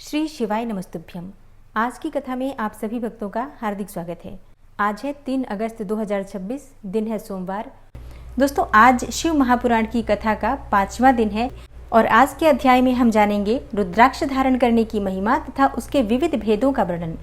श्री शिवाय नमस्तुभ्यम। आज की कथा में आप सभी भक्तों का हार्दिक स्वागत है। आज है 3 अगस्त 2026, दिन है सोमवार। दोस्तों, आज शिव महापुराण की कथा का 5वां दिन है और आज के अध्याय में हम जानेंगे रुद्राक्ष धारण करने की महिमा तथा उसके विविध भेदों का वर्णन।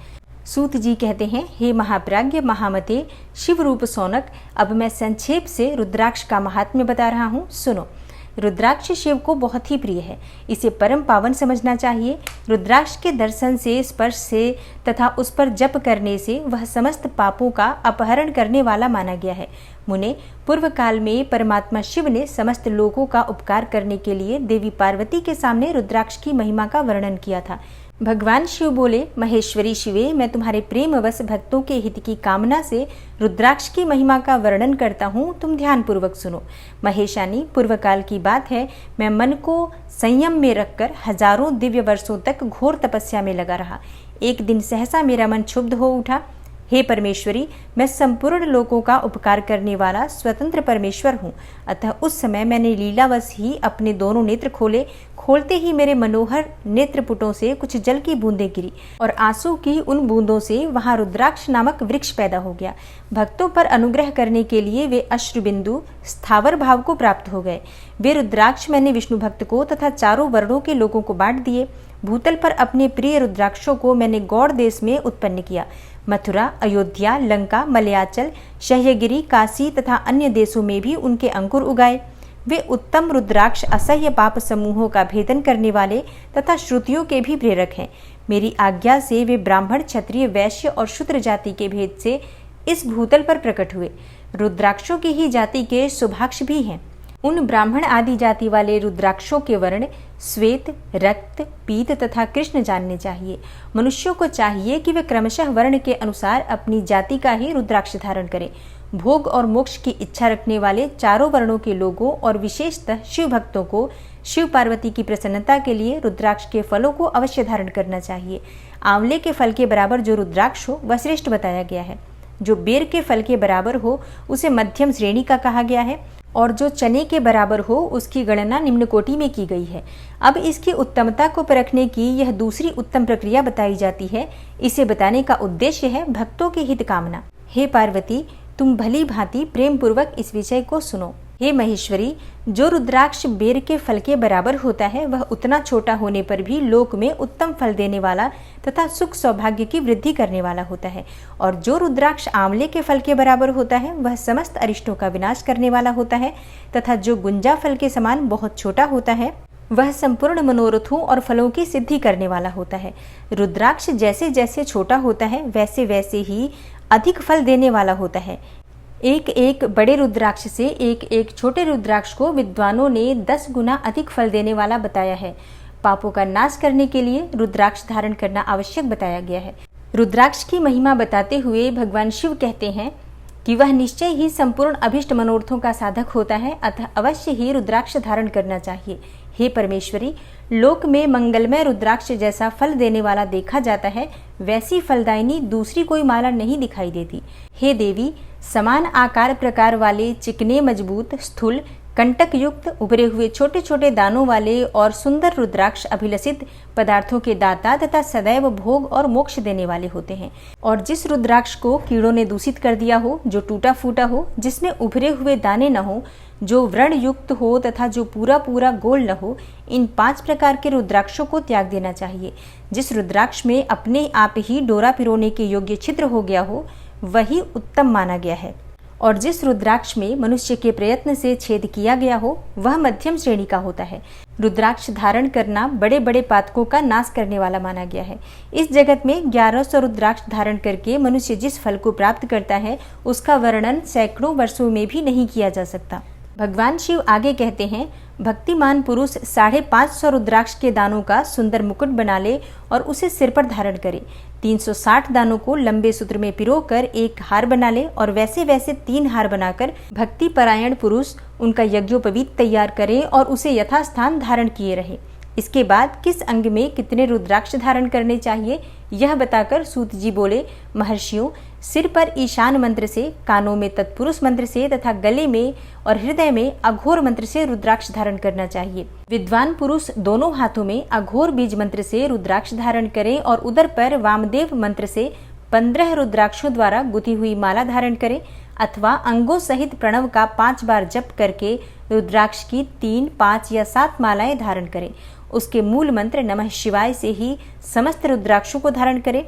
सूत जी कहते हैं, हे महाप्राज्ञ महामते शिव रूप सौनक, अब मैं संक्षेप से रुद्राक्ष का महात्म्य बता रहा हूँ, सुनो। रुद्राक्ष शिव को बहुत ही प्रिय है, इसे परम पावन समझना चाहिए। रुद्राक्ष के दर्शन से, स्पर्श से तथा उस पर जप करने से वह समस्त पापों का अपहरण करने वाला माना गया है। मुने, पूर्व काल में परमात्मा शिव ने समस्त लोगों का उपकार करने के लिए देवी पार्वती के सामने रुद्राक्ष की महिमा का वर्णन किया था। भगवान शिव बोले, महेश्वरी शिवे, मैं तुम्हारे प्रेमवश भक्तों के हित की कामना से रुद्राक्ष की महिमा का वर्णन करता हूँ, तुम ध्यान पूर्वक सुनो। महेशानी, पूर्व काल की बात है, मैं मन को संयम में रखकर हजारों दिव्य वर्षों तक घोर तपस्या में लगा रहा। एक दिन सहसा मेरा मन क्षुब्ध हो उठा। हे परमेश्वरी, मैं संपूर्ण लोगों का उपकार करने वाला स्वतंत्र परमेश्वर हूँ। अतः उस समय मैंने लीलावश ही अपने दोनों नेत्र खोले। खोलते ही मेरे मनोहर नेत्रपुटों से कुछ जल की बूंदें गिरी और आंसू की उन बूंदों से वहां रुद्राक्ष नामक वृक्ष पैदा हो गया। भक्तों पर अनुग्रह करने के लिए वे अश्रुबिंदु स्थावर भाव को प्राप्त हो गए। वे रुद्राक्ष मैंने विष्णु भक्त को तथा चारों वर्णों के लोगों को बांट दिए। भूतल पर अपने प्रिय रुद्राक्षों को मैंने गौड़ देश में उत्पन्न किया। मथुरा, अयोध्या, लंका, मलयाचल, शह्यगिरी, काशी तथा अन्य देशों में भी उनके अंकुर उगाए। वे उत्तम रुद्राक्ष असह्य पाप समूहों का भेदन करने वाले तथा श्रुतियों के भी प्रेरक हैं। मेरी आज्ञा से वे ब्राह्मण, क्षत्रिय, वैश्य और शूद्र जाति के भेद से इस भूतल पर प्रकट हुए। रुद्राक्षों की ही जाति के शुभाक्ष भी हैं। उन ब्राह्मण आदि जाति वाले रुद्राक्षों के वर्ण श्वेत, रक्त, पीत तथा कृष्ण जानने चाहिए। मनुष्यों को चाहिए कि वे क्रमशः वर्ण के अनुसार अपनी जाति का ही रुद्राक्ष धारण करें। भोग और मोक्ष की इच्छा रखने वाले चारों वर्णों के लोगों और विशेषतः शिव भक्तों को शिव पार्वती की प्रसन्नता के लिए रुद्राक्ष के फलों को अवश्य धारण करना चाहिए। आंवले के फल के बराबर जो रुद्राक्ष हो वह श्रेष्ठ बताया गया है। जो बेर के फल के बराबर हो उसे मध्यम श्रेणी का कहा गया है और जो चने के बराबर हो उसकी गणना निम्न कोटि में की गई है। अब इसकी उत्तमता को परखने की यह दूसरी उत्तम प्रक्रिया बताई जाती है। इसे बताने का उद्देश्य है भक्तों की हित कामना। हे पार्वती, तुम भली भांति प्रेम पूर्वक इस विषय को सुनो। हे महेश्वरी, जो रुद्राक्ष बेर के फल के बराबर होता है वह उतना छोटा होने पर भी लोक में उत्तम फल देने वाला तथा सुख सौभाग्य की वृद्धि करने वाला होता है। और जो रुद्राक्ष आंवले के फल के बराबर होता है वह समस्त अरिष्टों का विनाश करने वाला होता है तथा जो गुंजा फल के समान बहुत छोटा होता है वह संपूर्ण मनोरथों और फलों की सिद्धि करने वाला होता है। रुद्राक्ष जैसे जैसे छोटा होता है वैसे वैसे ही अधिक फल देने वाला होता है। एक एक बड़े रुद्राक्ष से एक एक छोटे रुद्राक्ष को विद्वानों ने 10 गुना अधिक फल देने वाला बताया है। पापों का नाश करने के लिए रुद्राक्ष धारण करना आवश्यक बताया गया है। रुद्राक्ष की महिमा बताते हुए भगवान शिव कहते हैं कि वह निश्चय ही संपूर्ण अभिष्ट मनोरथों का साधक होता है, अतः अवश्य ही रुद्राक्ष धारण करना चाहिए। हे परमेश्वरी, लोक में मंगलमय रुद्राक्ष जैसा फल देने वाला देखा जाता है वैसी फलदायिनी दूसरी कोई माला नहीं दिखाई देती। हे देवी, समान आकार प्रकार वाले चिकने, मजबूत, स्थूल, कंटक युक्त, उभरे हुए छोटे छोटे दानों वाले और सुंदर रुद्राक्ष अभिलषित पदार्थों के दाता तथा सदैव भोग और मोक्ष देने वाले होते हैं। और जिस रुद्राक्ष को कीड़ों ने दूषित कर दिया हो, जो टूटा फूटा हो, जिसमें उभरे हुए दाने न हो, जो व्रण युक्त हो तथा जो पूरा पूरा गोल न हो, इन 5 प्रकार के रुद्राक्षों को त्याग देना चाहिए। जिस रुद्राक्ष में अपने आप ही डोरा पिरोने के योग्य छिद्र हो गया हो वही उत्तम माना गया है। और जिस रुद्राक्ष में मनुष्य के प्रयत्न से छेद किया गया हो वह मध्यम श्रेणी का होता है। रुद्राक्ष धारण करना बड़े बड़े पातकों का नाश करने वाला माना गया है। इस जगत में 1100 रुद्राक्ष धारण करके मनुष्य जिस फल को प्राप्त करता है उसका वर्णन सैकड़ों वर्षों में भी नहीं किया जा सकता। भगवान शिव आगे कहते हैं, भक्तिमान पुरुष 550 रुद्राक्ष के दानों का सुंदर मुकुट बना ले और उसे सिर पर धारण करे। 360 दानों को लंबे सूत्र में पिरोकर एक हार बना ले और वैसे वैसे 3 हार बनाकर भक्ति परायण पुरुष उनका यज्ञोपवीत तैयार करे और उसे यथास्थान धारण किए रहे। इसके बाद किस अंग में कितने रुद्राक्ष धारण करने चाहिए यह बताकर सूत जी बोले, महर्षियों, सिर पर ईशान मंत्र से, कानों में तत्पुरुष मंत्र से तथा गले में और हृदय में अघोर मंत्र से रुद्राक्ष धारण करना चाहिए। विद्वान पुरुष दोनों हाथों में अघोर बीज मंत्र से रुद्राक्ष धारण करें और उदर पर वामदेव मंत्र से 15 रुद्राक्षों द्वारा गुथी हुई माला धारण करें अथवा अंगों सहित प्रणव का 5 बार जप करके रुद्राक्ष की 3, 5 या 7 मालाएं धारण करें। उसके मूल मंत्र नमः शिवाय से ही समस्त रुद्राक्षों को धारण करें।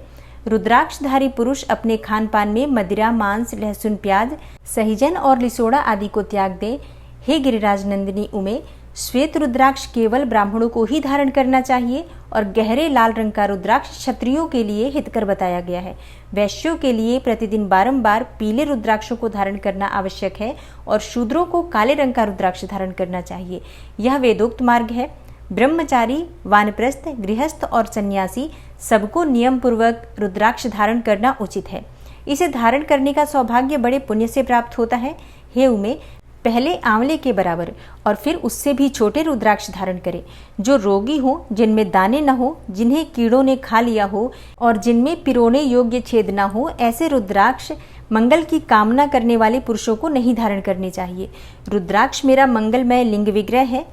रुद्राक्षधारी पुरुष अपने खान पान में मदिरा, मांस, लहसुन, प्याज, सहीजन और लिसोड़ा आदि को त्याग दें। हे गिरिराज नंदिनी उमे, श्वेत रुद्राक्ष केवल ब्राह्मणों को ही धारण करना चाहिए और गहरे लाल रंग का रुद्राक्ष क्षत्रियों के लिए हितकर बताया गया है। वैश्यों के लिए प्रतिदिन बारंबार पीले रुद्राक्षों को धारण करना आवश्यक है और शूद्रों को काले रंग का रुद्राक्ष धारण करना चाहिए। यह वेदोक्त मार्ग है। ब्रह्मचारी, वानप्रस्थ, गृहस्थ और सन्यासी सबको नियम पूर्वक रुद्राक्ष धारण करना उचित है। इसे धारण करने का सौभाग्य बड़े पुण्य से प्राप्त होता है। हे उमे, पहले आंवले के बराबर और फिर उससे भी छोटे रुद्राक्ष धारण करें। जो रोगी हो, जिनमें दाने न हो, जिन्हें कीड़ों ने खा लिया हो और जिनमें पिरोने योग्य छेद न हो, ऐसे रुद्राक्ष मंगल की कामना करने वाले पुरुषों को नहीं धारण करने चाहिए। रुद्राक्ष मेरा मंगलमय लिंग विग्रह है।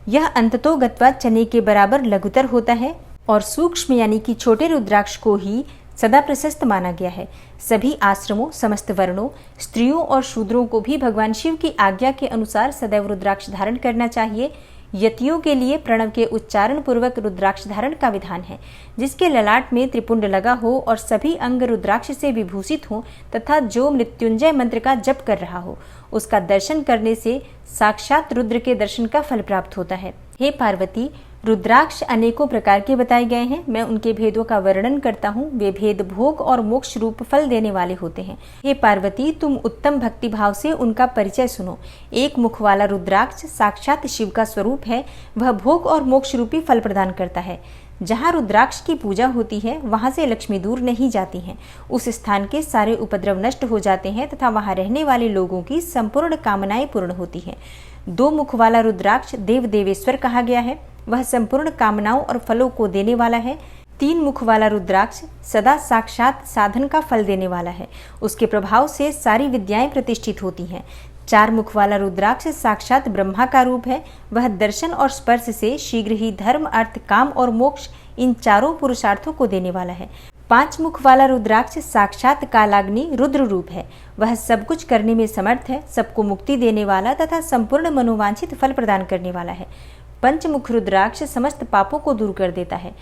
यह अंततोगत्वा चने के बराबर लघुतर होता है और सूक्ष्म यानी कि छोटे रुद्राक्ष को ही सदा प्रशस्त माना गया है। सभी आश्रमों, समस्त वर्णों, स्त्रियों और शूद्रों को भी भगवान शिव की आज्ञा के अनुसार सदैव रुद्राक्ष धारण करना चाहिए। यतियों के लिए प्रणव के उच्चारण पूर्वक रुद्राक्ष धारण का विधान है। जिसके ललाट में त्रिपुंड लगा हो और सभी अंग रुद्राक्ष से विभूषित हो तथा जो मृत्युंजय मंत्र का जप कर रहा हो, उसका दर्शन करने से साक्षात रुद्र के दर्शन का फल प्राप्त होता है। हे पार्वती, रुद्राक्ष अनेकों प्रकार के बताए गए हैं। मैं उनके भेदों का वर्णन करता हूँ। वे भेद भोग और मोक्ष रूप फल देने वाले होते हैं। हे पार्वती, तुम उत्तम भक्ति भाव से उनका परिचय सुनो। एक मुख वाला रुद्राक्ष साक्षात शिव का स्वरूप है। वह भोग और मोक्ष रूपी फल प्रदान करता है। जहाँ रुद्राक्ष की पूजा होती है वहाँ से लक्ष्मी दूर नहीं जाती हैं। उस स्थान के सारे उपद्रव नष्ट हो जाते हैं तथा वहाँ रहने वाले लोगों की संपूर्ण कामनाएं पूर्ण होती हैं। 2 मुख वाला रुद्राक्ष देव देवेश्वर कहा गया है। वह संपूर्ण कामनाओं और फलों को देने वाला है। 3 मुख वाला रुद्राक्ष सदा साक्षात साधन का फल देने वाला है। उसके प्रभाव से सारी विद्याएं प्रतिष्ठित होती हैं। 4 मुख वाला रुद्राक्ष साक्षात ब्रह्मा का रूप है। वह दर्शन और स्पर्श से शीघ्र ही धर्म, अर्थ, काम और मोक्ष इन चारों पुरुषार्थों को देने वाला है। 5 मुख वाला रुद्राक्ष साक्षात कालाग्नि रुद्र रूप है। वह सब कुछ करने में समर्थ है, सबको मुक्ति देने वाला तथा संपूर्ण मनोवांछित फल प्रदान करने वाला है। 5 मुख रुद्राक्ष समस्त पापों को दूर कर देता है।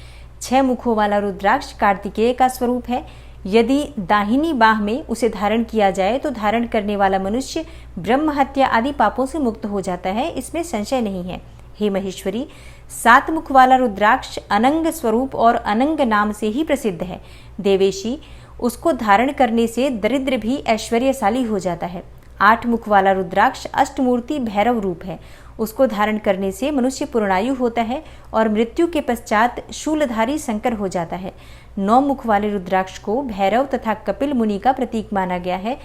6 मुखों वाला रुद्राक्ष कार्तिकेय का स्वरूप है। यदि दाहिनी बाह में उसे धारण किया जाए तो धारण करने वाला मनुष्य ब्रह्म हत्या आदि पापों से मुक्त हो जाता है, इसमें संशय नहीं है। हे महेश्वरी, 7 मुख वाला रुद्राक्ष अनंग स्वरूप और अनंग नाम से ही प्रसिद्ध है। देवेशी, उसको धारण करने से दरिद्र भी ऐश्वर्यशाली हो जाता है। 8 मुख वाला रुद्राक्ष अष्टमूर्ति भैरव रूप है। उसको धारण करने से मनुष्य पूर्णायु होता है और मृत्यु के पश्चात शूलधारी शंकर हो जाता है। 9 मुख वाले रुद्राक्ष को भैरव तथा कपिल मुनि का प्रतीक माना गया है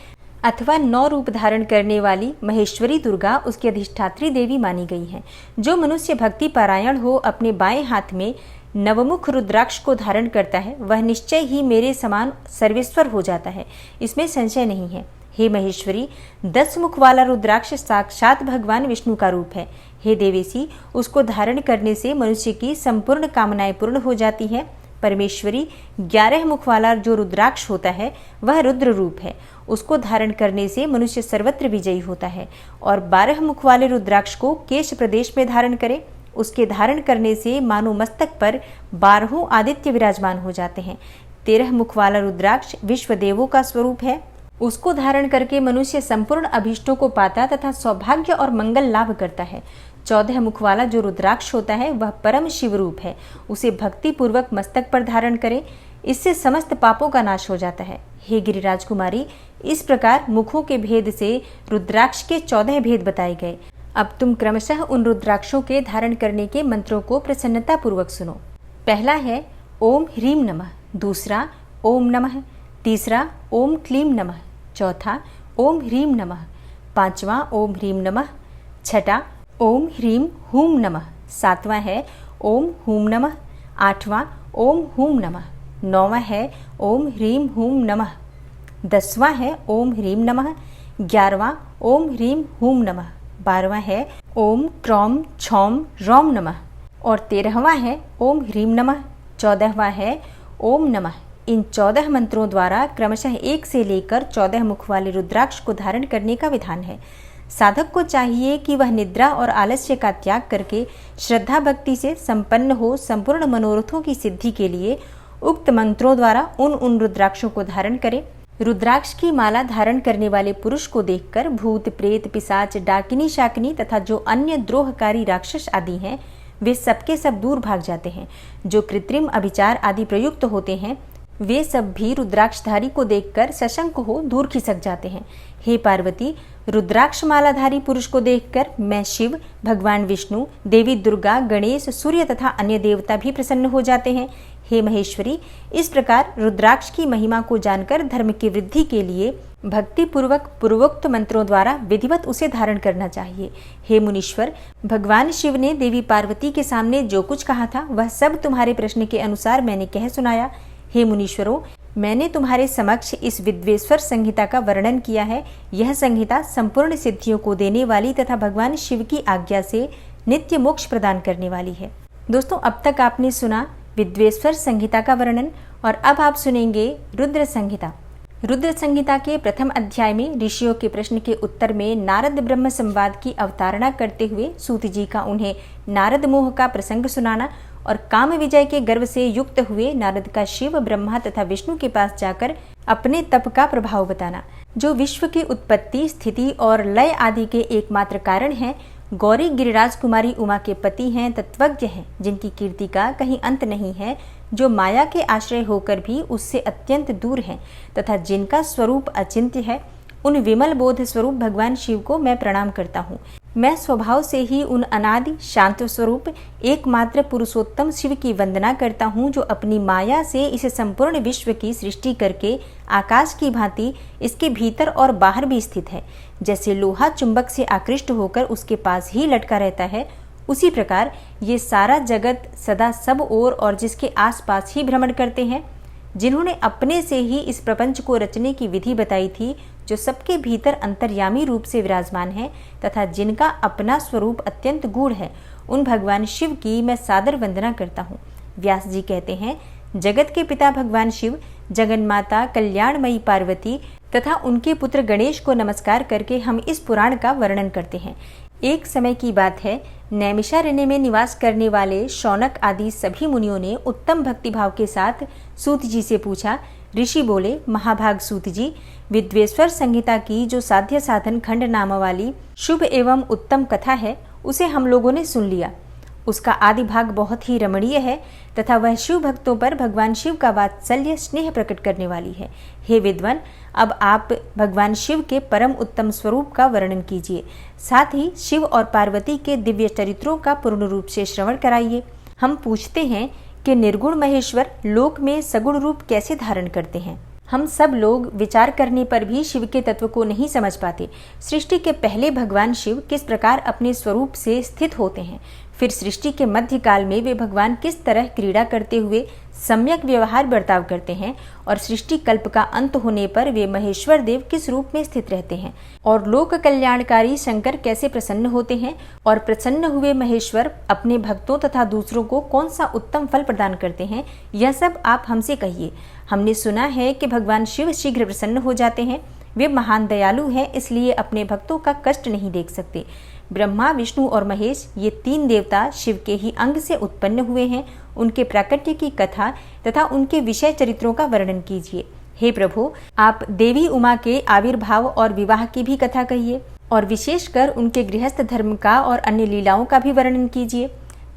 अथवा 9 रूप धारण करने वाली महेश्वरी दुर्गा उसकी अधिष्ठात्री देवी मानी गई है। जो मनुष्य भक्ति पारायण हो अपने बाएं हाथ में नवमुख रुद्राक्ष को धारण करता है वह निश्चय ही मेरे समान सर्वेश्वर हो जाता है, इसमें संशय नहीं है। हे महेश्वरी, 10 मुख वाला रुद्राक्ष साक्षात भगवान विष्णु का रूप है। हे देवेशी, उसको धारण करने से मनुष्य की संपूर्ण कामनाएं पूर्ण हो जाती है। परमेश्वरी, 11 मुख वाला जो रुद्राक्ष होता है वह रुद्र रूप है। उसको धारण करने से मनुष्य सर्वत्र विजयी होता है। और 12 मुख वाले रुद्राक्ष को केश प्रदेश में धारण करे। उसके धारण करने से मानो मस्तक पर 12 आदित्य विराजमान हो जाते हैं। 13 मुख वाला रुद्राक्ष विश्व देवों का स्वरूप है। उसको धारण करके मनुष्य संपूर्ण अभीष्टों को पाता तथा सौभाग्य और मंगल लाभ करता है। 14 मुख वाला जो रुद्राक्ष होता है वह परम शिव रूप है। उसे भक्ति पूर्वक मस्तक पर धारण करें, इससे समस्त पापों का नाश हो जाता है। हे गिरिराज कुमारी, इस प्रकार मुखों के भेद से रुद्राक्ष के 14 भेद बताए गए। अब तुम क्रमशः उन रुद्राक्षों के धारण करने के मंत्रों को प्रसन्नता पूर्वक सुनो। पहला है ओम ह्रीम नमः, दूसरा ओम नमः, तीसरा ओम क्लीम नमः, चौथा ओम ह्रीम नमः, पांचवा ओम ह्रीम नमः, छठा ओम ह्रीम हूम नमः, सातवां है ओम हूम नमः। 8वां ओम हूम नमः। 9वां है ओम ह्रीम हूम नमः। 10वां है ओम ह्रीम नमः। 11वां ओम ह्रीम हूम नमः। 12वां है ओम क्रौम छौम रौम नमः और 13वां है ओम ह्रीम नमः। 14वां है ओम नमः। इन 14 मंत्रों द्वारा क्रमशः 1 से लेकर 14 मुख वाले रुद्राक्ष को धारण करने का विधान है। साधक को चाहिए कि वह निद्रा और आलस्य का त्याग करके श्रद्धा भक्ति से संपन्न हो संपूर्ण मनोरथों की सिद्धि के लिए उक्त मंत्रों द्वारा उन रुद्राक्षों को धारण करे। रुद्राक्ष की माला धारण करने वाले पुरुष को देखकर भूत प्रेत पिशाच डाकिनी शाकिनी तथा जो अन्य द्रोहकारी राक्षस आदि हैं वे सबके सब दूर भाग जाते हैं। जो कृत्रिम अभिचार आदि प्रयुक्त होते हैं वे सब भी रुद्राक्षधारी को देखकर सशंक हो दूर खिसक जाते हैं। हे पार्वती, रुद्राक्ष मालाधारी पुरुष को देखकर मैं शिव, भगवान विष्णु, देवी दुर्गा, गणेश, सूर्य तथा अन्य देवता भी प्रसन्न हो जाते हैं। हे महेश्वरी, इस प्रकार रुद्राक्ष की महिमा को जानकर धर्म की वृद्धि के लिए भक्ति पूर्वक पूर्वोक्त मंत्रों द्वारा विधिवत उसे धारण करना चाहिए। हे मुनीश्वर, भगवान शिव ने देवी पार्वती के सामने जो कुछ कहा था वह सब तुम्हारे प्रश्न के अनुसार मैंने कह सुनाया। हे मुनीश्वरों, मैंने तुम्हारे समक्ष इस विद्वेश्वर संहिता का वर्णन किया है। यह संहिता संपूर्ण सिद्धियों को देने वाली तथा भगवान शिव की आज्ञा से नित्य मोक्ष प्रदान करने वाली है। दोस्तों, अब तक आपने सुना विद्वेश्वर संहिता का वर्णन और अब आप सुनेंगे रुद्र संहिता। रुद्र संहिता के प्रथम अध्याय में ऋषियों के प्रश्न के उत्तर में नारद ब्रह्म संवाद की अवतारणा करते हुए सूत जी का उन्हें नारद मोह का प्रसंग सुनाना और काम विजय के गर्व से युक्त हुए नारद का शिव, ब्रह्मा तथा विष्णु के पास जाकर अपने तप का प्रभाव बताना। जो विश्व की उत्पत्ति, स्थिति और लय आदि के एकमात्र कारण हैं, गौरी गिरिराज कुमारी उमा के पति हैं, तत्वज्ञ हैं, जिनकी कीर्ति का कहीं अंत नहीं है, जो माया के आश्रय होकर भी उससे अत्यंत दूर हैं तथा जिनका स्वरूप अचिंत्य है, उन विमल बोध स्वरूप भगवान शिव को मैं प्रणाम करता हूँ। मैं स्वभाव से ही उन अनादि शांत स्वरूप एकमात्र पुरुषोत्तम शिव की वंदना करता हूँ, जो अपनी माया से इस संपूर्ण विश्व की सृष्टि करके आकाश की भांति इसके भीतर और बाहर भी स्थित है। जैसे लोहा चुंबक से आकृष्ट होकर उसके पास ही लटका रहता है, उसी प्रकार ये सारा जगत सदा सब ओर और जिसके आसपास ही भ्रमण करते हैं। जिन्होंने अपने से ही इस प्रपंच को रचने की विधि बताई थी, जो सबके भीतर अंतर्यामी रूप से विराजमान है तथा जिनका अपना स्वरूप अत्यंत गूढ़ है, उन भगवान शिव की मैं सादर वंदना करता हूँ। व्यास जी कहते हैं, जगत के पिता भगवान शिव, जगन्माता कल्याणमयी पार्वती तथा उनके पुत्र गणेश को नमस्कार करके हम इस पुराण का वर्णन करते हैं। एक समय की बात है, नैमिषारण्य में निवास करने वाले शौनक आदि सभी मुनियों ने उत्तम भक्तिभाव के साथ सूत जी से पूछा। ऋषि बोले, महाभाग सूत जी, विद्वेश्वर संहिता की जो साध्य साधन खंड नाम वाली शुभ एवं उत्तम कथा है, उसे हम लोगों ने सुन लिया। उसका आदि भाग बहुत ही रमणीय है तथा वह शिव भक्तों पर भगवान शिव का वात्सल्य स्नेह प्रकट करने वाली है। हे विद्वान, अब आप भगवान शिव के परम उत्तम स्वरूप का वर्णन कीजिए, साथ ही शिव और पार्वती के दिव्य चरित्रों का पूर्ण रूप से श्रवण कराइए। हम पूछते हैं कि निर्गुण महेश्वर लोक में सगुण रूप कैसे धारण करते हैं। हम सब लोग विचार करने पर भी शिव के तत्व को नहीं समझ पाते। सृष्टि के पहले भगवान शिव किस प्रकार अपने स्वरूप से स्थित होते हैं, फिर सृष्टि के मध्यकाल में वे भगवान किस तरह क्रीड़ा करते हुए सम्यक व्यवहार बर्ताव करते हैं और सृष्टि कल्प का अंत होने पर वे महेश्वर देव किस रूप में स्थित रहते हैं और लोक कल्याणकारी शंकर कैसे प्रसन्न होते हैं और प्रसन्न हुए महेश्वर अपने भक्तों तथा दूसरों को कौन सा उत्तम फल प्रदान करते हैं, यह सब आप हमसे कहिए। हमने सुना है कि भगवान शिव शीघ्र प्रसन्न हो जाते हैं। वे महान दयालु हैं, इसलिए अपने भक्तों का कष्ट नहीं देख सकते। ब्रह्मा, विष्णु और महेश ये तीन देवता शिव के ही अंग से उत्पन्न हुए हैं। उनके प्राकट्य की कथा तथा उनके विषय चरित्रों का वर्णन कीजिए। हे प्रभु, आप देवी उमा के आविर्भाव और विवाह की भी कथा कहिए और विशेषकर उनके गृहस्थ धर्म का और अन्य लीलाओं का भी वर्णन कीजिए।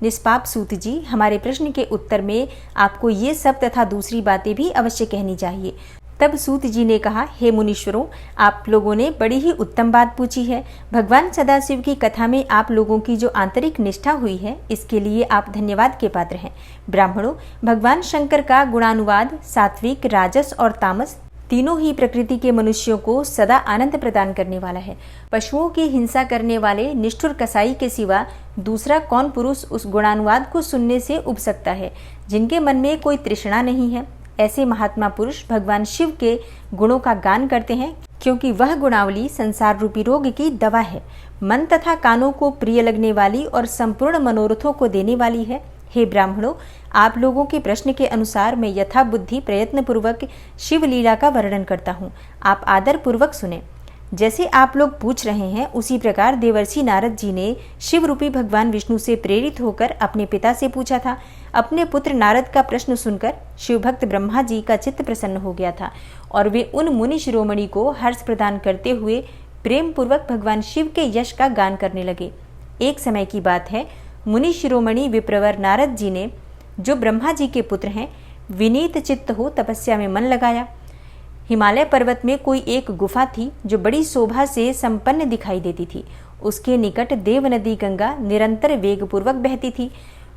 निष्पाप सूत जी, हमारे प्रश्न के उत्तर में आपको ये सब तथा दूसरी बातें भी अवश्य कहनी चाहिए। तब सूत जी ने कहा, हे मुनीश्वरों, आप लोगों ने बड़ी ही उत्तम बात पूछी है। भगवान सदाशिव की कथा में आप लोगों की जो आंतरिक निष्ठा हुई है, इसके लिए आप धन्यवाद के पात्र हैं। ब्राह्मणों, भगवान शंकर का गुणानुवाद सात्विक, राजस और तामस तीनों ही प्रकृति के मनुष्यों को सदा आनंद प्रदान करने वाला है। पशुओं की हिंसा करने वाले निष्ठुर कसाई के सिवा दूसरा कौन पुरुष उस गुणानुवाद को सुनने से उब सकता है जिनके मन में कोई तृष्णा नहीं है। ऐसे महात्मा पुरुष भगवान शिव के गुणों का गान करते हैं, क्योंकि वह गुणावली संसार रूपी रोग की दवा है, मन तथा कानों को प्रिय लगने वाली और संपूर्ण मनोरथों को देने वाली है। हे ब्राह्मणों, आप लोगों के प्रश्न के अनुसार मैं यथा बुद्धि प्रयत्न पूर्वक शिव लीला का वर्णन करता हूँ। आप आदर पूर्वक सुने। जैसे आप लोग पूछ रहे हैं उसी प्रकार देवर्षि नारद जी ने शिव रूपी भगवान विष्णु से प्रेरित होकर अपने पिता से पूछा था। अपने पुत्र नारद का प्रश्न सुनकर शिव भक्त ब्रह्मा जी का चित्त प्रसन्न हो गया था और वे उन मुनि शिरोमणि को हर्ष प्रदान करते हुए प्रेम पूर्वक भगवान शिव के यश का गान करने लगे। एक समय की बात है, मुनि शिरोमणि विप्रवर नारद जी ने, जो ब्रह्मा जी के पुत्र हैं, विनीत चित्त हो तपस्या में मन लगाया। हिमालय पर्वत में कोई एक गुफा थी जो बड़ी शोभा से संपन्न दिखाई देती थी। उसके निकट देव नदी गंगा निरंतर वेगपूर्वक बहती थी।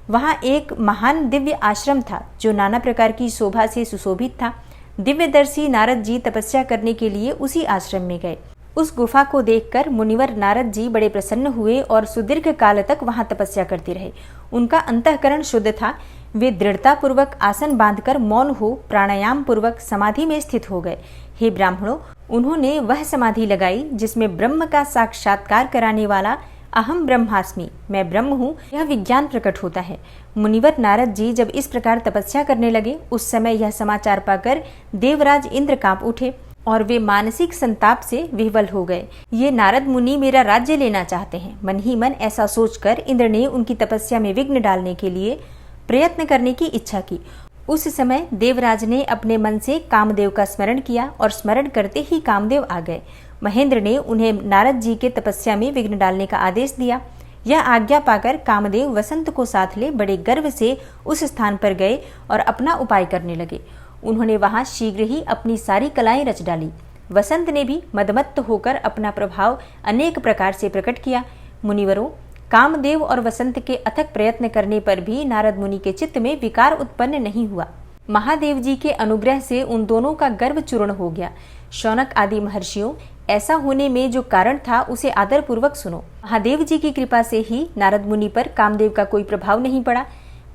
वहाँ एक महान दिव्य आश्रम था जो नाना प्रकार की शोभा से सुशोभित था। दिव्यदर्शी नारद जी तपस्या करने के लिए उसी आश्रम में गए। उस गुफा को देखकर मुनिवर नारद जी बड़े प्रसन्न हुए और सुदीर्घ काल तक वहां तपस्या करते रहे। उनका अंतःकरण शुद्ध था। वे दृढ़ता पूर्वक आसन बांधकर मौन हो प्राणायाम पूर्वक समाधि में स्थित हो गए। हे ब्राह्मणों, उन्होंने वह समाधि लगाई जिसमें ब्रह्म का साक्षात्कार कराने वाला अहम ब्रह्मास्मि, मैं ब्रह्म हूँ, यह विज्ञान प्रकट होता है। मुनिवर नारद जी जब इस प्रकार तपस्या करने लगे, उस समय यह समाचार पाकर देवराज इंद्र कांप उठे और वे मानसिक संताप से विह्वल हो गए। ये नारद मुनि मेरा राज्य लेना चाहते हैं। मन ही मन ऐसा सोचकर इंद्र ने उनकी तपस्या में विघ्न डालने के लिए प्रयत्न करने की इच्छा की। उस समय देवराज ने अपने मन से कामदेव का स्मरण किया और स्मरण करते ही कामदेव आ गए। महेंद्र ने उन्हें नारद जी के तपस्या में विघ्न डालने का आदेश दिया। यह आज्ञा पाकर कामदेव वसंत को साथ ले बड़े गर्व से उस स्थान पर गए और अपना उपाय करने लगे। उन्होंने वहां शीघ्र ही अपनी सारी कलाएं रच डाली। वसंत ने भी मदमत्त होकर अपना प्रभाव अनेक प्रकार से प्रकट किया। मुनिवरों, कामदेव और वसंत के अथक प्रयत्न करने पर भी नारद मुनि के चित्त में विकार उत्पन्न नहीं हुआ। महादेव जी के अनुग्रह से उन दोनों का गर्व चूर्ण हो गया। शौनक आदि महर्षियों, ऐसा होने में जो कारण था उसे आदर पूर्वक सुनो। महादेव जी की कृपा से ही नारद मुनि पर कामदेव का कोई प्रभाव नहीं पड़ा।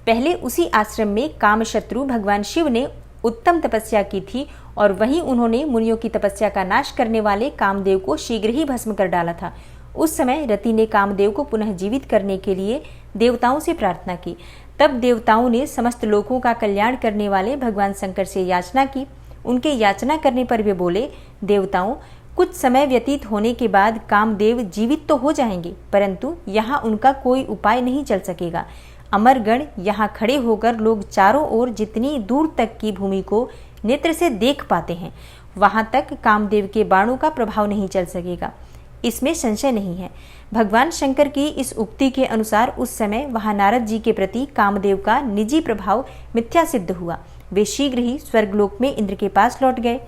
पहले उसी आश्रम में कामशत्रु भगवान शिव ने उत्तम तपस्या की थी और वहीं उन्होंने मुनियों की तपस्या का नाश करने वाले कामदेव को शीघ्र ही भस्म कर डाला था। उस समय रति ने कामदेव को पुनः जीवित करने के लिए देवताओं से प्रार्थना की। तब देवताओं ने समस्त लोगों का कल्याण करने वाले भगवान शंकर से याचना की। उनके याचना करने पर वे बोले, देवताओं, कुछ समय व्यतीत होने के बाद कामदेव जीवित तो हो जाएंगे, परंतु यहाँ उनका कोई उपाय नहीं चल सकेगा। अमरगण यहाँ खड़े होकर लोग चारों ओर जितनी दूर तक की भूमि को नेत्र से देख पाते हैं, वहां तक कामदेव के बाणों का प्रभाव नहीं चल सकेगा, इसमें संशय नहीं है। भगवान शंकर की इस उक्ति के अनुसार उस समय वहां नारद जी के प्रति कामदेव का निजी प्रभाव मिथ्या सिद्ध हुआ। वे शीघ्र ही स्वर्गलोक में इंद्र के पास लौट गए।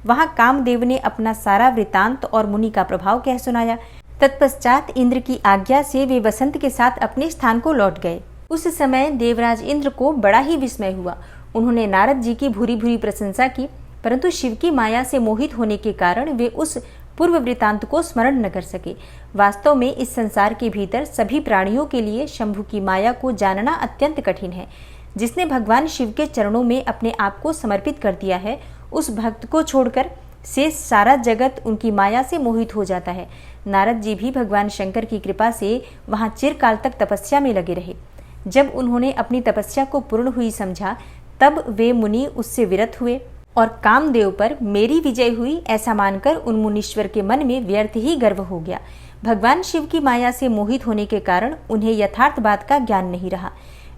वहां कामदेव ने अपना सारा वृतांत और मुनि का प्रभाव कह सुनाया। तत्पश्चात इंद्र की आज्ञा से वे वसंत के साथ अपने स्थान को लौट गए। उस समय देवराज इंद्र को बड़ा ही विस्मय हुआ। उन्होंने नारद जी की भूरी भूरी प्रशंसा की, परंतु शिव की माया से मोहित होने के कारण वे उस पूर्व वृतांत को स्मरण न कर सके। वास्तव में इस संसार के भीतर सभी प्राणियों के लिए शंभु की माया को जानना अत्यंत कठिन है। जिसने भगवान शिव के चरणों में अपने आप को समर्पित कर दिया है, उस भक्त को छोड़कर शेष सारा जगत उनकी माया से मोहित हो जाता है। नारद जी भी भगवान शंकर की कृपा से वहां चिरकाल तक तपस्या में लगे रहे। जब उन्होंने अपनी तपस्या को पूर्ण हुई समझा, तब वे मुनि उससे विरत हुए और कामदेव पर मेरी विजय हुई ऐसा मानकर उन मुनीश्वर के मन में व्यर्थ ही गर्व हो गया। भगवान शिव की माया से मोहित होने के कारण उन्हें यथार्थ बात का ज्ञान नहीं रहा।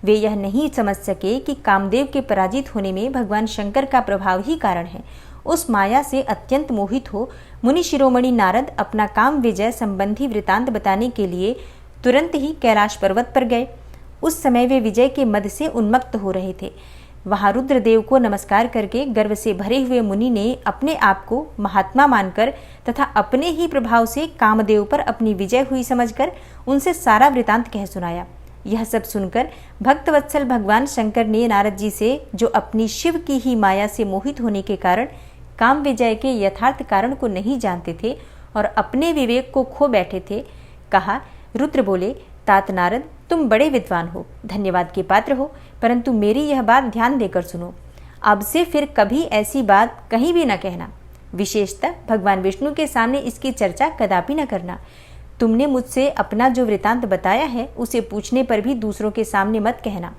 वे यह नहीं समझ सके कि कामदेव के पराजित होने में भगवान शंकर का प्रभाव ही कारण है। उस माया से अत्यंत मोहित हो मुनि शिरोमणि नारद अपना काम विजय संबंधी वृतांत बताने के लिए तुरंत ही कैलाश पर्वत पर गए। उस समय वे विजय के मद से उन्मत्त हो रहे थे। वहां रुद्रदेव को नमस्कार करके गर्व से भरे हुए मुनि ने अपने आप को महात्मा मानकर तथा अपने ही प्रभाव से कामदेव पर अपनी विजय हुई समझकर उनसे सारा वृतांत कह सुनाया। यह सब सुनकर भक्तवत्सल भगवान शंकर ने नारद जी से, जो अपनी शिव की ही माया से मोहित होने के कारण काम विजय के यथार्थ कारण को नहीं जानते थे और अपने विवेक को खो बैठे थे, कहा। रुद्र बोले, तात नारद, तुम बड़े विद्वान हो, धन्यवाद के पात्र हो, परंतु मेरी यह बात ध्यान देकर सुनो। अब से फिर कभी ऐसी बात कहीं भी न कहना, विशेषतः भगवान विष्णु के सामने इसकी चर्चा कदापि न करना। तुमने मुझसे अपना जो वृतांत बताया है उसे पूछने पर भी दूसरों के सामने मत कहना।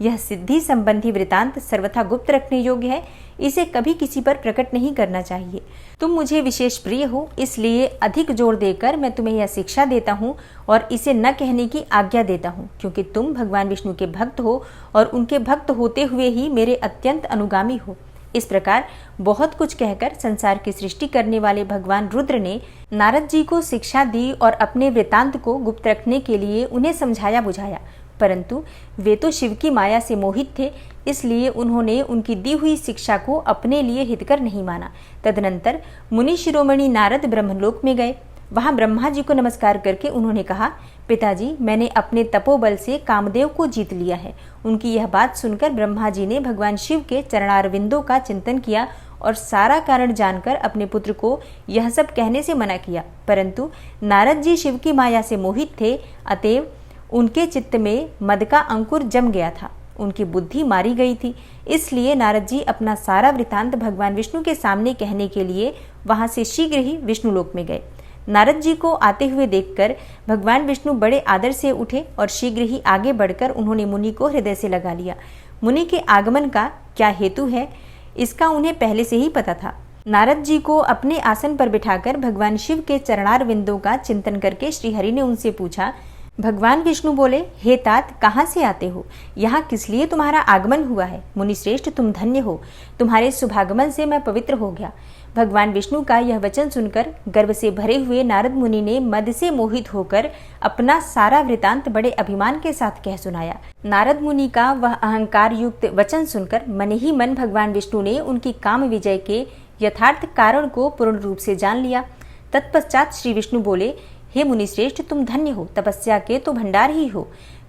यह सिद्धि संबंधी वृतांत सर्वथा गुप्त रखने योग्य है, इसे कभी किसी पर प्रकट नहीं करना चाहिए। तुम मुझे विशेष प्रिय हो, इसलिए अधिक जोर देकर मैं तुम्हें यह शिक्षा देता हूँ और इसे न कहने की आज्ञा देता हूँ, क्योंकि तुम भगवान विष्णु के भक्त हो और उनके भक्त होते हुए ही मेरे अत्यंत अनुगामी हो। इस प्रकार बहुत कुछ कहकर संसार की सृष्टि करने वाले भगवान रुद्र ने नारद जी को शिक्षा दी और अपने वृतांत को गुप्त रखने के लिए उन्हें समझाया बुझाया, परंतु वे तो शिव की माया से मोहित थे, इसलिए उन्होंने उनकी दी हुई शिक्षा को अपने लिए हितकर नहीं माना। तदनंतर मुनि शिरोमणि नारद ब्रह्मलोक में गए। वहां ब्रह्मा जी को नमस्कार करके उन्होंने कहा, पिताजी, मैंने अपने तपोबल से कामदेव को जीत लिया है। उनकी यह बात सुनकर ब्रह्मा जी ने भगवान शिव के चरणारविंदों का चिंतन किया और सारा कारण जानकर अपने पुत्र को यह सब कहने से मना किया, परंतु नारद जी शिव की माया से मोहित थे, अतएव उनके चित्त में मद का अंकुर जम गया था, उनकी बुद्धि मारी गई थी। इसलिए नारद जी अपना सारा वृतांत भगवान विष्णु के सामने कहने के लिए वहां से शीघ्र ही विष्णु लोक में गए। नारद जी को आते हुए देखकर भगवान विष्णु बड़े आदर से उठे और शीघ्र ही आगे बढ़कर उन्होंने मुनि को हृदय से लगा लिया। मुनि के आगमन का क्या हेतु है, इसका उन्हें पहले से ही पता था। नारद जी को अपने आसन पर बिठाकर भगवान शिव के चरणार विंदों का चिंतन करके श्रीहरि ने उनसे पूछा। भगवान विष्णु बोले, हे तात, कहाँ से आते हो? यहाँ किस लिए तुम्हारा आगमन हुआ है? मुनि श्रेष्ठ, तुम धन्य हो, तुम्हारे शुभागमन से मैं पवित्र हो गया। भगवान विष्णु का यह वचन सुनकर गर्व से भरे हुए नारद मुनि ने मद से मोहित होकर अपना सारा वृतांत बड़े अभिमान के साथ कह सुनाया। नारद मुनि का वह अहंकार युक्त वचन सुनकर मन ही मन भगवान विष्णु ने उनकी काम विजय के यथार्थ कारण को पूर्ण रूप से जान लिया। तत्पश्चात श्री विष्णु बोले, हे मुनिश्रेष्ठ, तुम धन्य हो, तपस्या के तो भंडार ही हो,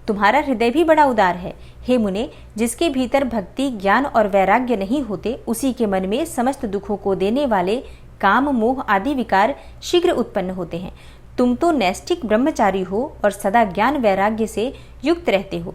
तुम्हारा हृदय भी बड़ा उदार है। हे मुने, जिसके भीतर भक्ति, ज्ञान और वैराग्य नहीं होते, उसी के मन में समस्त दुखों को देने वाले काम, मोह आदि विकार शीघ्र उत्पन्न होते हैं। तुम तो नैष्ठिक ब्रह्मचारी हो और सदा ज्ञान वैराग्य से युक्त रहते हो,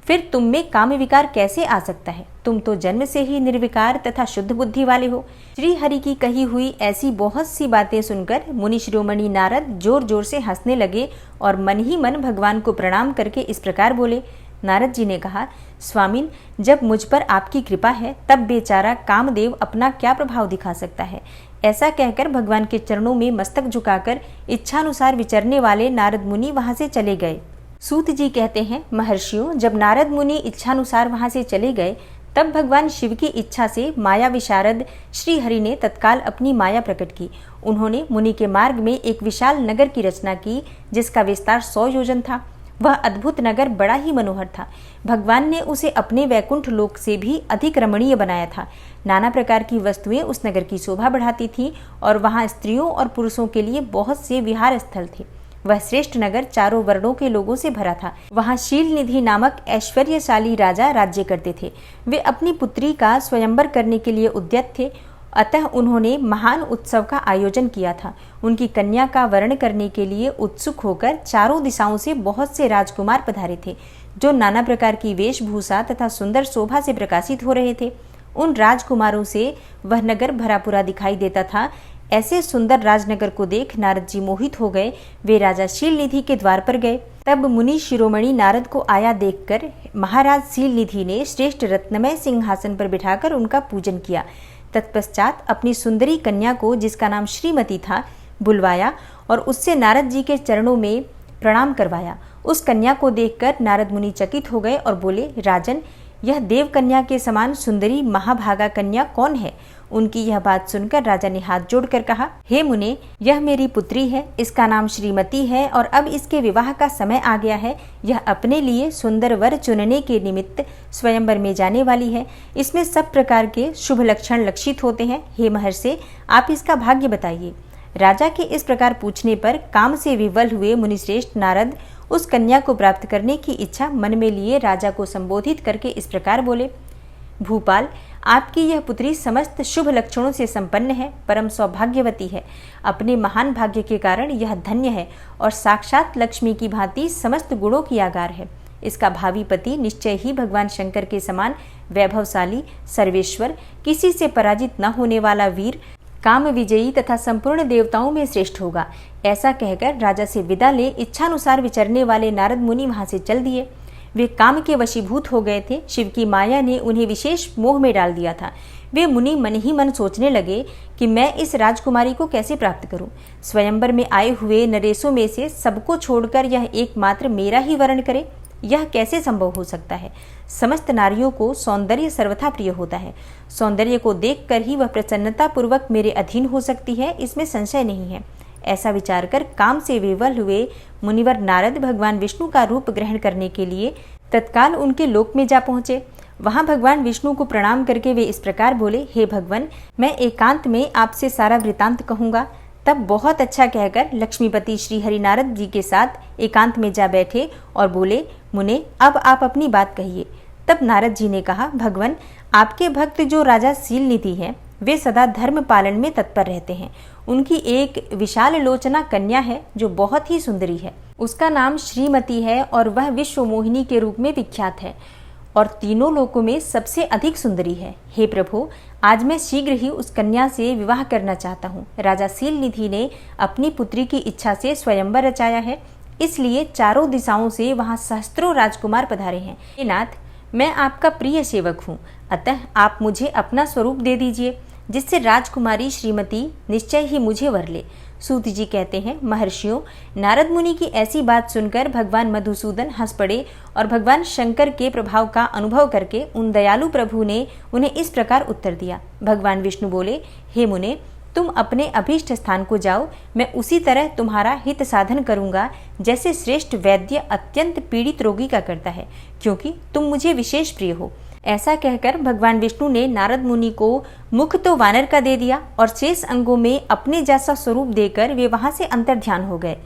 फिर तुम में काम विकार कैसे आ सकता है? तुम तो जन्म से ही निर्विकार तथा शुद्ध बुद्धि वाले हो। श्री हरि की कही हुई ऐसी बहुत सी बातें सुनकर मुनि शिरोमणि नारद जोर जोर से हंसने लगे और मन ही मन भगवान को प्रणाम करके इस प्रकार बोले। नारद जी ने कहा, स्वामिन, जब मुझ पर आपकी कृपा है तब बेचारा कामदेव अपना क्या प्रभाव दिखा सकता है। ऐसा कहकर भगवान के चरणों में मस्तक झुकाकर इच्छानुसार विचरने वाले नारद मुनि वहां से चले गए। सूत जी कहते हैं, महर्षियों, जब नारद मुनि इच्छानुसार वहां से चले गए तब भगवान शिव की इच्छा से माया विशारद श्री हरि ने तत्काल अपनी माया प्रकट की। उन्होंने मुनि के मार्ग में एक विशाल नगर की रचना की जिसका विस्तार 100 योजन था। वह अद्भुत नगर बड़ा ही मनोहर था। भगवान ने उसे अपने वैकुंठ लोक से भी अधिक रमणीय बनाया था। नाना प्रकार की वस्तुएं उस नगर की शोभा बढ़ाती थीं और वहां स्त्रियों और पुरुषों के लिए बहुत से विहार स्थल थे। वह श्रेष्ठ नगर चारों वर्णों के लोगों से भरा था। वहां शील निधि नामक ऐश्वर्यशाली राजा राज्य करते थे। वे अपनी पुत्री का स्वयंवर करने के लिए उद्यत थे, अतः उन्होंने महान उत्सव का आयोजन किया था। उनकी कन्या का वर्ण करने के लिए उत्सुक होकर चारों दिशाओं से बहुत से राजकुमार पधारे थे, जो नाना प्रकार की वेशभूषा तथा सुंदर शोभा से प्रकाशित हो रहे थे। उन राजकुमारों से वह नगर भरा पूरा दिखाई देता था। ऐसे सुंदर राजनगर को देख नारद जी मोहित हो गए। वे राजा शील निधि के द्वार पर गए। तब मुनि शिरोमणि नारद को आया देखकर महाराज शील निधि ने श्रेष्ठ रत्नमय सिंहासन पर बिठाकर उनका पूजन किया। तत्पश्चात अपनी सुंदरी कन्या को, जिसका नाम श्रीमती था, बुलवाया और उससे नारद जी के चरणों में प्रणाम करवाया। उस कन्या को देखकर नारद मुनि चकित हो गए और बोले, राजन, यह देव कन्या के समान सुंदरी महाभागा कन्या कौन है? उनकी यह बात सुनकर राजा ने हाथ जोड़कर कहा, हे मुने, यह मेरी पुत्री है, इसका नाम श्रीमती है और अब इसके विवाह का समय आ गया है। यह अपने लिए सुंदर वर चुनने के निमित्त स्वयंवर में जाने वाली है। इसमें सब प्रकार के शुभ लक्षण लक्षित होते हैं। हे महर्षि, आप इसका भाग्य बताइए। राजा के इस प्रकार पूछने पर काम से विवल हुए मुनिश्रेष्ठ नारद उस कन्या को प्राप्त करने की इच्छा मन में लिए राजा को संबोधित करके इस प्रकार बोले, भूपाल, आपकी यह पुत्री समस्त शुभ लक्षणों से संपन्न है, परम सौभाग्यवती है। अपने महान भाग्य के कारण यह धन्य है और साक्षात लक्ष्मी की भांति समस्त गुणों की आगार है। इसका भावी पति निश्चय ही भगवान शंकर के समान वैभवशाली, सर्वेश्वर, किसी से पराजित न होने वाला वीर, काम विजयी तथा संपूर्ण देवताओं में श्रेष्ठ होगा। ऐसा कहकर राजा से विदा ले इच्छानुसार विचरने वाले नारद मुनि वहां से चल दिए। वे काम के वशीभूत हो गए थे। शिव की माया ने उन्हें विशेष मोह में डाल दिया था। वे मुनि मन ही मन सोचने लगे कि मैं इस राजकुमारी को कैसे प्राप्त करूं। स्वयंवर में आए हुए नरेशों में से सबको छोड़कर यह एकमात्र मेरा ही वरण करे, यह कैसे संभव हो सकता है। समस्त नारियों को सौंदर्य सर्वथा प्रिय होता है। सौंदर्य को देखकर ही वह प्रसन्नता पूर्वक मेरे अधीन हो सकती है, इसमें संशय नहीं है। ऐसा विचार कर काम से विवल हुए मुनिवर नारद भगवान विष्णु का रूप ग्रहण करने के लिए तत्काल उनके लोक में जा पहुंचे। वहां भगवान विष्णु को प्रणाम करके वे इस प्रकार बोले, हे भगवान, मैं एकांत में आपसे सारा वृतांत कहूंगा। तब बहुत अच्छा कहकर लक्ष्मीपति श्री हरि नारद जी के साथ एकांत में जा बैठे और बोले, मुने, अब आप अपनी बात कहिए। तब नारद जी ने कहा, भगवान, आपके भक्त जो राजा शीलनिधि हैं, वे सदा धर्म पालन में तत्पर रहते हैं। उनकी एक विशाल लोचना कन्या है जो बहुत ही सुंदरी है। उसका नाम श्रीमती है और वह विश्व मोहिनी के रूप में विख्यात है और तीनों लोकों में सबसे अधिक सुंदरी है। हे प्रभु, आज मैं शीघ्र ही उस कन्या से विवाह करना चाहता हूँ। राजा शीलनिधि ने अपनी पुत्री की इच्छा से स्वयंवर रचाया है, इसलिए चारों दिशाओं से वहाँ सहस्त्रों राजकुमार पधारे हैं। हे नाथ, मैं आपका प्रिय सेवक हूँ, अतः आप मुझे अपना स्वरूप दे दीजिए, जिससे राजकुमारी श्रीमती निश्चय ही मुझे वर ले। सूत जी कहते हैं, महर्षियों, नारद मुनि की ऐसी बात सुनकर भगवान मधुसूदन हंस पड़े और भगवान शंकर के प्रभाव का अनुभव करके उन दयालु प्रभु ने उन्हें इस प्रकार उत्तर दिया। भगवान विष्णु बोले, हे मुने, तुम अपने अभीष्ट स्थान को जाओ। मैं उसी तरह तुम्हारा हित साधन करूंगा जैसे श्रेष्ठ वैद्य अत्यंत पीड़ित रोगी का करता है, क्योंकि तुम मुझे विशेष प्रिय हो। ऐसा कहकर भगवान विष्णु ने नारद मुनि को मुख तो वानर का दे दिया और शेष अंगों में अपने जैसा स्वरूप देकर वे वहां से अंतर्ध्यान हो गए।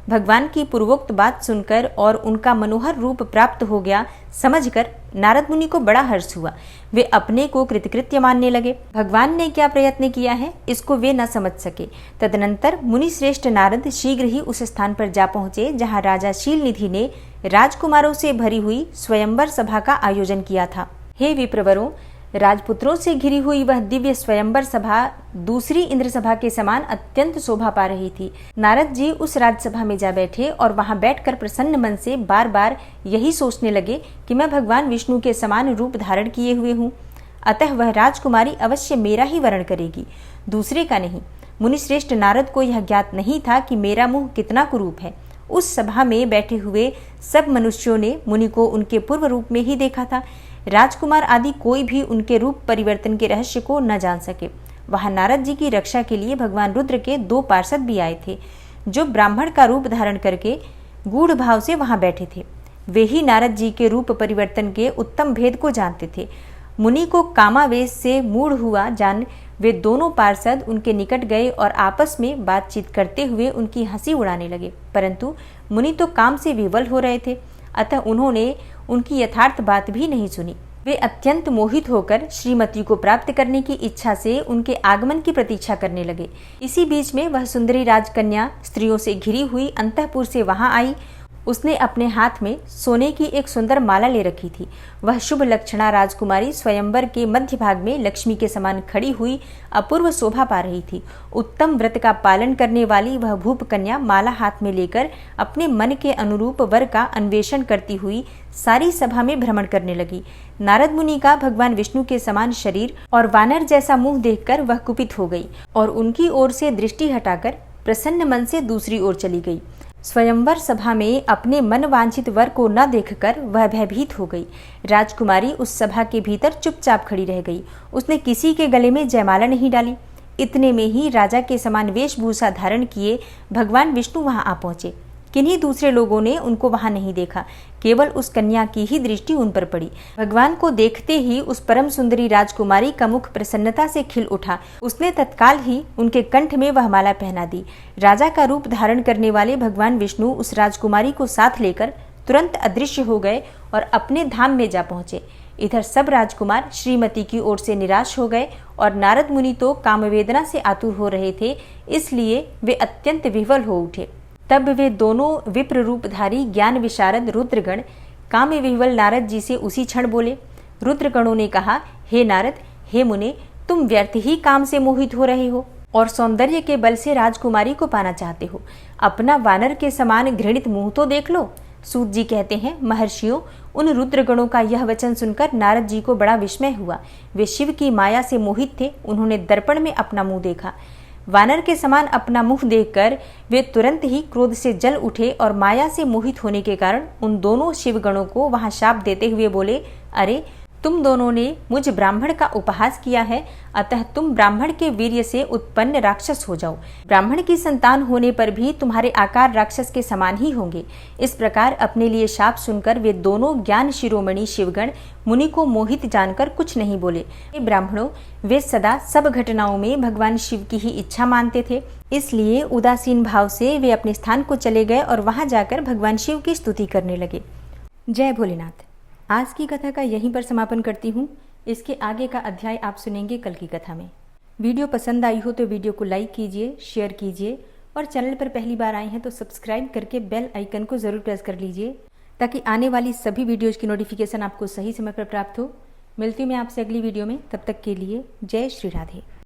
भगवान की पूर्वोक्त बात सुनकर और उनका मनोहर रूप प्राप्त हो गया समझकर नारद मुनि को बड़ा हर्ष हुआ। वे अपने को कृतकृत्य मानने लगे। भगवान ने क्या प्रयत्न किया है इसको वे न समझ सके। तदनंतर मुनि श्रेष्ठ नारद शीघ्र ही उस स्थान पर जा पहुंचे जहां राजा शीलनिधि ने राजकुमारों से भरी हुई स्वयंवर सभा का आयोजन किया था। हे विप्रवरों, राजपुत्रों से घिरी हुई वह दिव्य स्वयंवर सभा दूसरी इंद्र सभा के समान अत्यंत शोभा पा रही थी। नारद जी उस राजसभा में जा बैठे और वहां बैठकर प्रसन्न मन से बार बार यही सोचने लगे कि मैं भगवान विष्णु के समान रूप धारण किए हुए हूँ, अतः वह राजकुमारी अवश्य मेरा ही वरण करेगी, दूसरे का नहीं। मुनिश्रेष्ठ नारद को यह ज्ञात नहीं था कि मेरा मुंह कितना कुरूप है। उस सभा में बैठे हुए सब मनुष्यों ने मुनि को उनके पूर्व रूप में ही देखा था। राजकुमार आदि कोई भी उनके रूप परिवर्तन के रहस्य को न जान सके। वहां नारद जी की रक्षा के लिए भगवान रुद्र के 2 पार्षद भी आए थे, जो ब्राह्मण का रूप धारण करके गूढ़ भाव से वहां बैठे थे। वे ही नारद जी के रूप परिवर्तन के उत्तम भेद को जानते थे। मुनि को कामावेश से मूढ़ हुआ जान वे दोनों पार्षद उनके निकट गए और आपस में बातचीत करते हुए उनकी हंसी उड़ाने लगे, परंतु मुनि तो काम से विवल हो रहे थे, अतः उन्होंने उनकी यथार्थ बात भी नहीं सुनी। वे अत्यंत मोहित होकर श्रीमती को प्राप्त करने की इच्छा से उनके आगमन की प्रतीक्षा करने लगे। इसी बीच में वह सुंदरी राजकन्या स्त्रियों से घिरी हुई अंतःपुर से वहां आई। उसने अपने हाथ में सोने की एक सुंदर माला ले रखी थी। वह शुभ लक्षणा राजकुमारी स्वयंवर के मध्य भाग में लक्ष्मी के समान खड़ी हुई अपूर्व शोभा पा रही थी। उत्तम व्रत का पालन करने वाली वह भूप कन्या माला हाथ में लेकर अपने मन के अनुरूप वर का अन्वेषण करती हुई सारी सभा में भ्रमण करने लगी। नारद मुनि का भगवान विष्णु के समान शरीर और वानर जैसा मुंह देखकर वह कुपित हो गई और उनकी ओर से दृष्टि हटाकर प्रसन्न मन से दूसरी ओर चली गई। स्वयंवर सभा में अपने मन वांछित वर को न देखकर वह भयभीत हो गई। राजकुमारी उस सभा के भीतर चुपचाप खड़ी रह गई। उसने किसी के गले में जयमाला नहीं डाली। इतने में ही राजा के समान वेशभूषा धारण किए भगवान विष्णु वहां आ पहुंचे। किन्हीं दूसरे लोगों ने उनको वहां नहीं देखा, केवल उस कन्या की ही दृष्टि उन पर पड़ी। भगवान को देखते ही उस परम सुंदरी राजकुमारी का मुख प्रसन्नता से खिल उठा। उसने तत्काल ही उनके कंठ में वह माला पहना दी। राजा का रूप धारण करने वाले भगवान विष्णु उस राजकुमारी को साथ लेकर तुरंत अदृश्य हो गए और अपने धाम में जा पहुंचे। इधर सब राजकुमार श्रीमती की ओर से निराश हो गए और नारद मुनि तो कामवेदना से आतुर हो रहे थे, इसलिए वे अत्यंत विह्वल हो उठे। तब वे दोनों विप्र रूपधारी ज्ञान विशारद रुद्रगण काम विह्वल नारद जी से उसी क्षण बोले। रुद्रगणों ने कहा, हे नारद, हे मुने, तुम व्यर्थ ही काम से मोहित हो रहे हो और सौंदर्य के बल से राजकुमारी को पाना चाहते हो। अपना वानर के समान घृणित मुंह तो देख लो। सूत जी कहते हैं, महर्षियों, उन रुद्रगणों का यह वचन सुनकर नारद जी को बड़ा विस्मय हुआ। वे शिव की माया से मोहित थे। उन्होंने दर्पण में अपना मुंह देखा। वानर के समान अपना मुंह देखकर वे तुरंत ही क्रोध से जल उठे और माया से मोहित होने के कारण उन दोनों शिवगणों को वहां शाप देते हुए बोले, अरे तुम दोनों ने मुझ ब्राह्मण का उपहास किया है, अतः तुम ब्राह्मण के वीर्य से उत्पन्न राक्षस हो जाओ। ब्राह्मण की संतान होने पर भी तुम्हारे आकार राक्षस के समान ही होंगे। इस प्रकार अपने लिए शाप सुनकर वे दोनों ज्ञान शिरोमणि शिवगण मुनि को मोहित जानकर कुछ नहीं बोले। ब्राह्मणों, वे सदा सब घटनाओं में भगवान शिव की ही इच्छा मानते थे, इसलिए उदासीन भाव से वे अपने स्थान को चले गए और वहां जाकर भगवान शिव की स्तुति करने लगे। जय भोलेनाथ। आज की कथा का यहीं पर समापन करती हूँ। इसके आगे का अध्याय आप सुनेंगे कल की कथा में। वीडियो पसंद आई हो तो वीडियो को लाइक कीजिए, शेयर कीजिए और चैनल पर पहली बार आए हैं तो सब्सक्राइब करके बेल आइकन को ज़रूर प्रेस कर लीजिए ताकि आने वाली सभी वीडियोज़ की नोटिफिकेशन आपको सही समय पर प्राप्त हो। मिलती हूँ मैं आपसे अगली वीडियो में, तब तक के लिए जय श्री राधे।